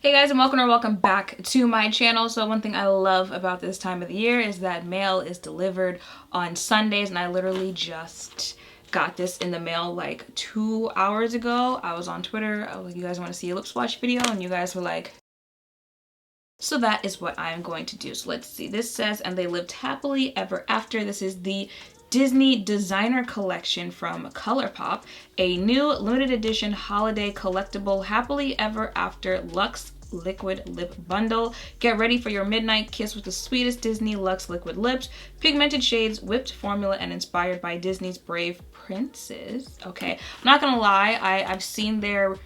Hey guys, and welcome back to my channel. So one thing I love about this time of the year is that mail is delivered on Sundays, and I literally just got this in the mail like 2 hours ago. I was on Twitter. I was like, you guys want to see a lip swatch video? And you guys were like, so that is what I'm going to do. So let's see. This says, and they lived happily ever after. This is the Disney Designer Collection from Colourpop, a new limited edition holiday collectible happily ever after Lux liquid lip bundle. Get ready for your midnight kiss with the sweetest Disney Lux liquid lips, pigmented shades, whipped formula, and inspired by Disney's brave princes. Okay, I'm not gonna lie, I've seen their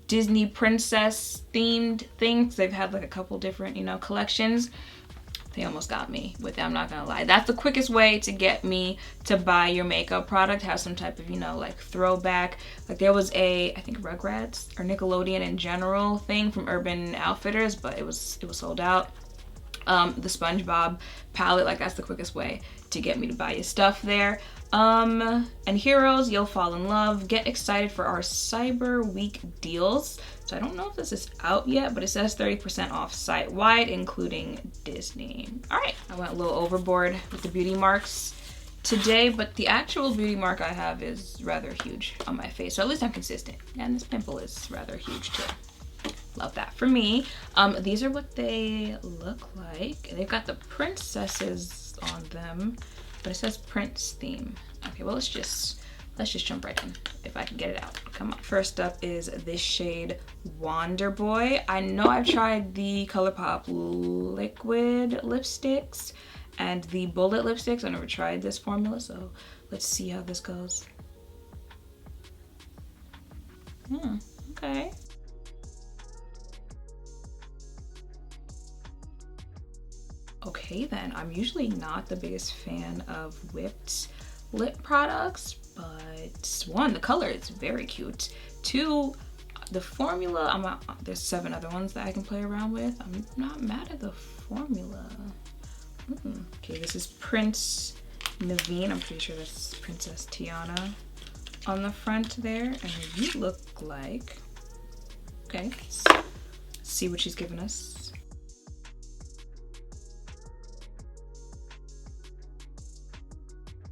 Disney princess themed things. They've had like a couple different, collections. They almost got me with it, I'm not gonna lie. That's the quickest way to get me to buy your makeup product, have some type of, like throwback. Like there was a, I think Rugrats or Nickelodeon in general thing from Urban Outfitters, but it was sold out. The SpongeBob palette, like that's the quickest way to get me to buy your stuff there. And heroes, you'll fall in love. Get excited for our Cyber Week deals. So I don't know if this is out yet, but it says 30% off site-wide, including Disney. All right, I went a little overboard with the beauty marks today, but the actual beauty mark I have is rather huge on my face. So at least I'm consistent. And this pimple is rather huge too. Love that for me. These are what they look like. They've got the princesses on them, but it says prince theme. Okay, well let's just jump right in if I can get it out. Come on. First up is this shade Wonder Boy. I know I've tried the Colourpop liquid lipsticks and the bullet lipsticks. I never tried this formula, so let's see how this goes. Okay. Okay then, I'm usually not the biggest fan of whipped lip products, but one, the color is very cute. Two, the formula, there's 7 other ones that I can play around with. I'm not mad at the formula. Okay, this is Prince Naveen. I'm pretty sure that's Princess Tiana on the front there. And you look like, okay, let's see what she's given us.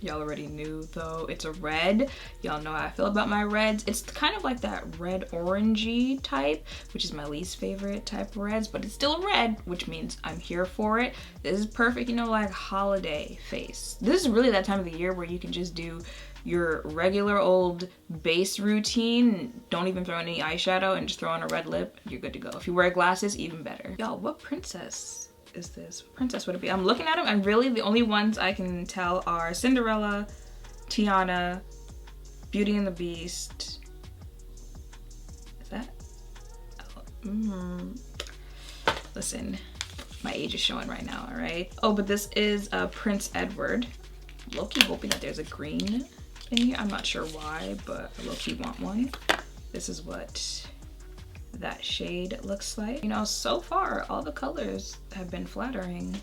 Y'all already knew though, it's a red. Y'all know how I feel about my reds. It's kind of like that red orangey type, which is my least favorite type of reds, but it's still a red, which means I'm here for it. This is perfect, like holiday face. This is really that time of the year where you can just do your regular old base routine, don't even throw in any eyeshadow and just throw on a red lip, you're good to go. If you wear glasses, even better. Y'all, what princess is this? What princess would it be? I'm looking at them and really the only ones I can tell are Cinderella, Tiana, Beauty and the Beast. Is that? Listen, my age is showing right now, all right? Oh, but this is Prince Edward. Low-key hoping that there's a green in here. I'm not sure why, but I low-key want one. This is what that shade looks like. So far all the colors have been flattering.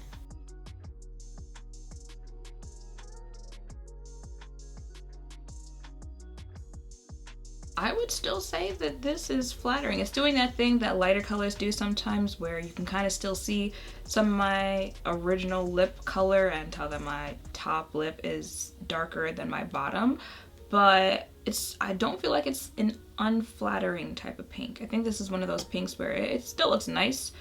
I would still say that this is flattering. It's doing that thing that lighter colors do sometimes where you can kind of still see some of my original lip color and tell that my top lip is darker than my bottom, but I don't feel like it's an unflattering type of pink. I think this is one of those pinks where it still looks nice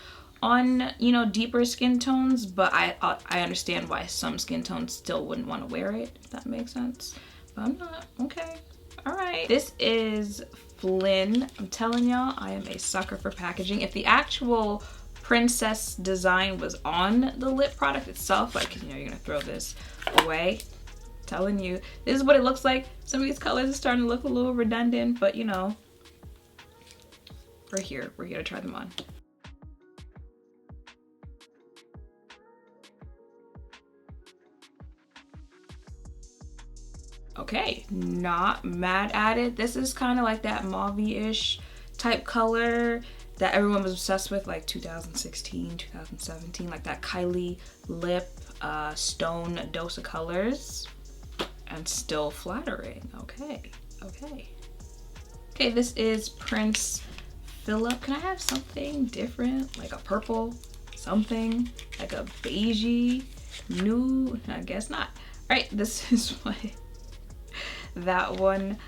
on, deeper skin tones, but I understand why some skin tones still wouldn't want to wear it, if that makes sense. But I'm not. Okay. All right. This is Flynn. I'm telling y'all, I am a sucker for packaging. If the actual princess design was on the lip product itself, like, you're gonna throw this away. Telling you, this is what it looks like. Some of these colors are starting to look a little redundant, but we're here to try them on. Okay, not mad at it. This is kind of like that mauve-ish type color that everyone was obsessed with, like 2016, 2017, like that Kylie lip stone dose of colors. And still flattering. Okay. Okay, this is Prince fill up. Can I have something different? Like a purple, something, like a beigey, nude? I guess not. All right, this is what that one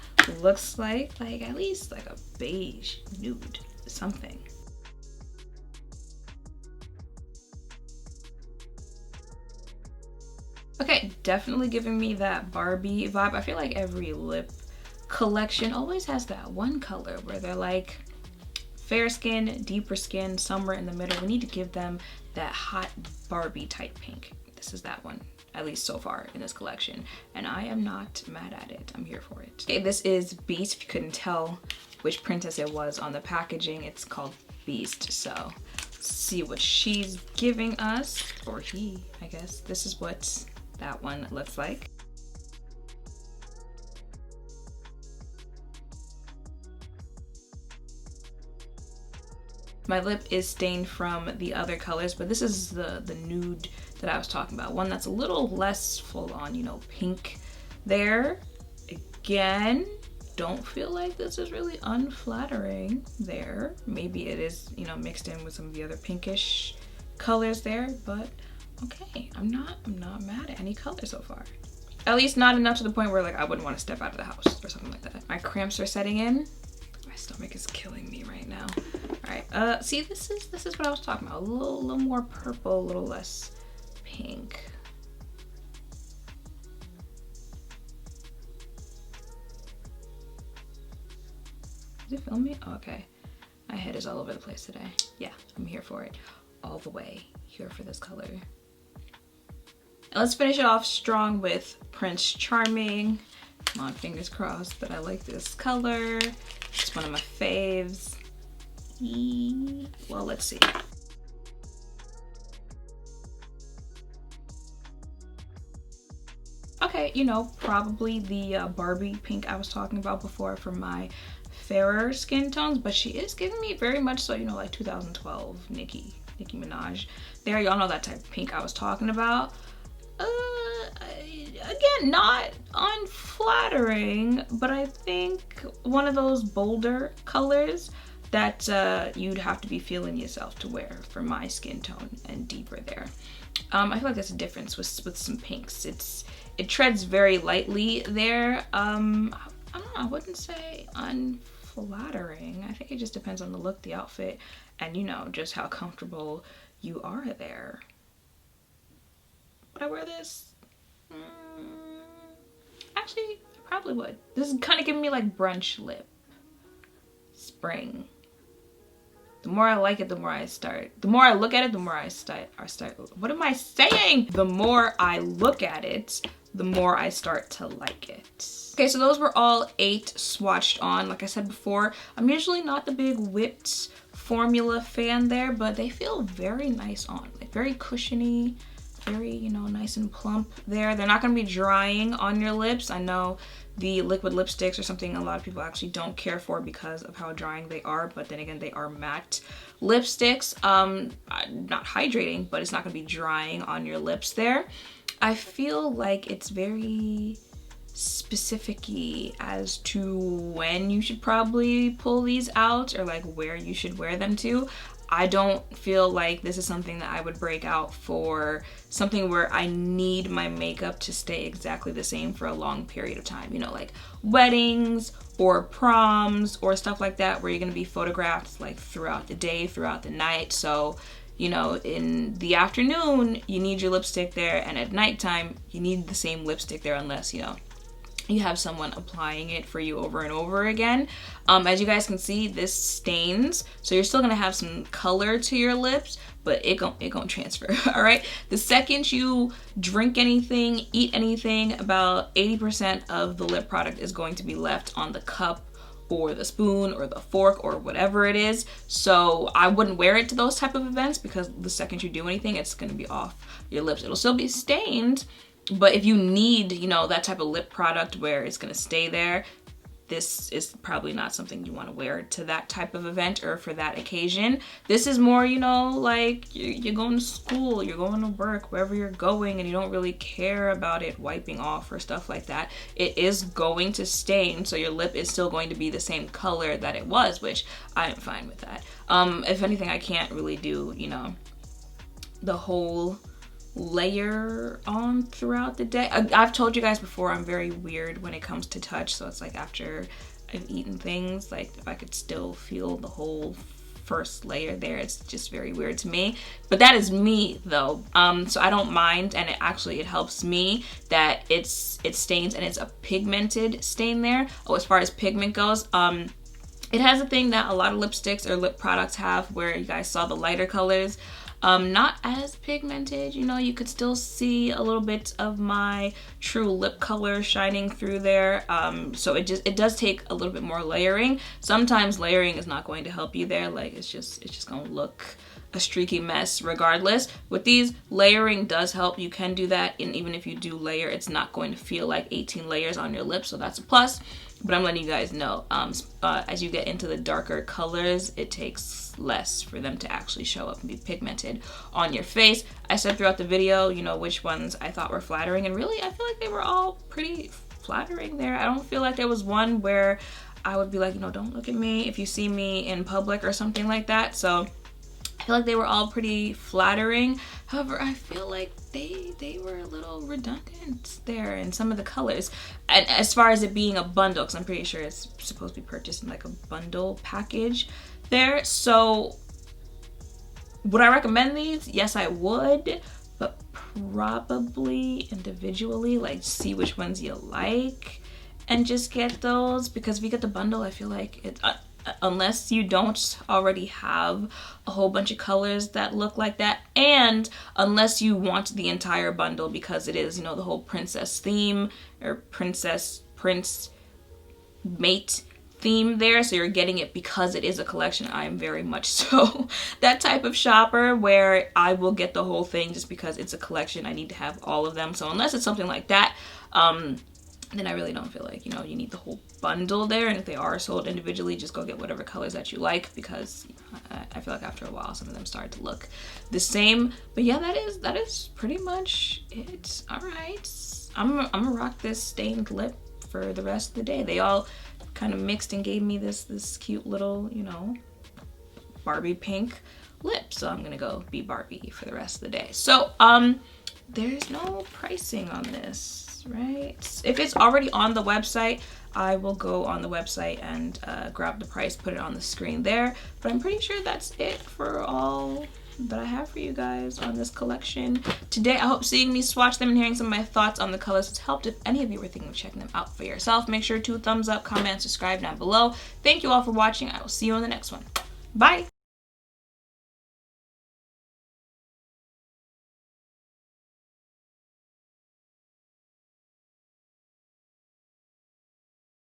looks like at least like a beige, nude, something. Okay, definitely giving me that Barbie vibe. I feel like every lip collection always has that one color where they're like fair skin, deeper skin, somewhere in the middle. We need to give them that hot Barbie type pink. This is that one, at least so far in this collection. And I am not mad at it. I'm here for it. Okay, this is Beast. If you couldn't tell which princess it was on the packaging, it's called Beast. So let's see what she's giving us, or he, I guess. This is what that one looks like. My lip is stained from the other colors, but this is the nude that I was talking about. One that's a little less full on, you know, pink there. Again, don't feel like this is really unflattering there. Maybe it is, you know, mixed in with some of the other pinkish colors there, but okay, I'm not mad at any color so far. At least not enough to the point where like I wouldn't want to step out of the house or something like that. My cramps are setting in. My stomach is killing me right now. All right, see, this is what I was talking about. A little more purple, a little less pink. Is it filming? Oh, okay. My head is all over the place today. Yeah, I'm here for it. All the way here for this color. And let's finish it off strong with Prince Charming. Come on, fingers crossed that I like this color. It's one of my faves. Well, let's see. Okay, you know, probably the Barbie pink I was talking about before for my fairer skin tones, but she is giving me very much so, you know, like 2012 Nicki Minaj. There, y'all know that type of pink I was talking about. Again, not unflattering, but I think one of those bolder colors that you'd have to be feeling yourself to wear for my skin tone and deeper there. I feel like there's a difference with some pinks. It treads very lightly there. I don't know, I wouldn't say unflattering. I think it just depends on the look, the outfit, and you know, just how comfortable you are there. Would I wear this? Actually, I probably would. This is kind of giving me like brunch lip. Spring. The more I like it, the more I start. The more I look at it, the more I start. What am I saying? The more I look at it, the more I start to like it. Okay, so those were all 8 swatched on. Like I said before, I'm usually not the big whipped formula fan there, but they feel very nice on. Like very cushiony, very, you know, nice and plump there. They're not gonna be drying on your lips. I know the liquid lipsticks are something a lot of people actually don't care for because of how drying they are, but then again, they are matte lipsticks. Not hydrating, but it's not gonna be drying on your lips there. I feel like it's very specific-y as to when you should probably pull these out or like where you should wear them to. I don't feel like this is something that I would break out for something where I need my makeup to stay exactly the same for a long period of time. You know, like weddings or proms or stuff like that where you're gonna be photographed like throughout the day, throughout the night. So, you know, in the afternoon, you need your lipstick there, and at nighttime, you need the same lipstick there unless, you know, you have someone applying it for you over and over again. As you guys can see, this stains, so you're still gonna have some color to your lips, but it gon' transfer. All right, the second you drink anything, eat anything, about 80% of the lip product is going to be left on the cup or the spoon or the fork or whatever it is. So I wouldn't wear it to those type of events because the second you do anything, it's gonna be off your lips. It'll still be stained, but if you need, you know, that type of lip product where it's gonna stay there, this is probably not something you want to wear to that type of event or for that occasion. This is more, you know, like you're going to school, you're going to work, wherever you're going, and you don't really care about it wiping off or stuff like that. It is going to stain, so your lip is still going to be the same color that it was, which I am fine with that. If anything, I can't really do, you know, the whole layer on throughout the day. I've told you guys before, I'm very weird when it comes to touch, so it's like after I've eaten things, like if I could still feel the whole first layer there, it's just very weird to me. But that is me though, so I don't mind, and it helps me that it stains, and it's a pigmented stain there. Oh, as far as pigment goes, it has a thing that a lot of lipsticks or lip products have, where you guys saw the lighter colors. Not as pigmented, you know, you could still see a little bit of my true lip color shining through there. So it does take a little bit more layering. Sometimes layering is not going to help you there. Like it's just gonna look a streaky mess regardless. With these, layering does help. You can do that, and even if you do layer, it's not going to feel like 18 layers on your lips, so that's a plus. But I'm letting you guys know, as you get into the darker colors, it takes less for them to actually show up and be pigmented on your face. I said throughout the video, you know, which ones I thought were flattering, and really I feel like they were all pretty flattering there. I don't feel like there was one where I would be like, you know, don't look at me if you see me in public or something like that. So I feel like they were all pretty flattering. However, I feel like they were a little redundant there in some of the colors. And as far as it being a bundle, because I'm pretty sure it's supposed to be purchased in like a bundle package there. So would I recommend these? Yes, I would, but probably individually, like see which ones you like and just get those, because if you get the bundle, I feel like it's unless you don't already have a whole bunch of colors that look like that, and unless you want the entire bundle, because it is, you know, the whole princess theme or prince mate theme there, so you're getting it because it is a collection. I am very much so that type of shopper where I will get the whole thing just because it's a collection. I need to have all of them. So unless it's something like that, then I really don't feel like, you know, you need the whole bundle there. And if they are sold individually, just go get whatever colors that you like, because I feel like after a while some of them start to look the same. But yeah, that is pretty much it. All right, I'm gonna rock this stained lip for the rest of the day. They all kind of mixed and gave me this cute little, you know, Barbie pink lip, so I'm gonna go be Barbie for the rest of the day. So there's no pricing on this, right? If it's already on the website, I will go on the website and grab the price, put it on the screen there. But I'm pretty sure that's it for all that I have for you guys on this collection today. I hope seeing me swatch them and hearing some of my thoughts on the colors has helped. If any of you were thinking of checking them out for yourself, make sure to thumbs up, comment, subscribe down below. Thank you all for watching. I will see you on the next one. Bye.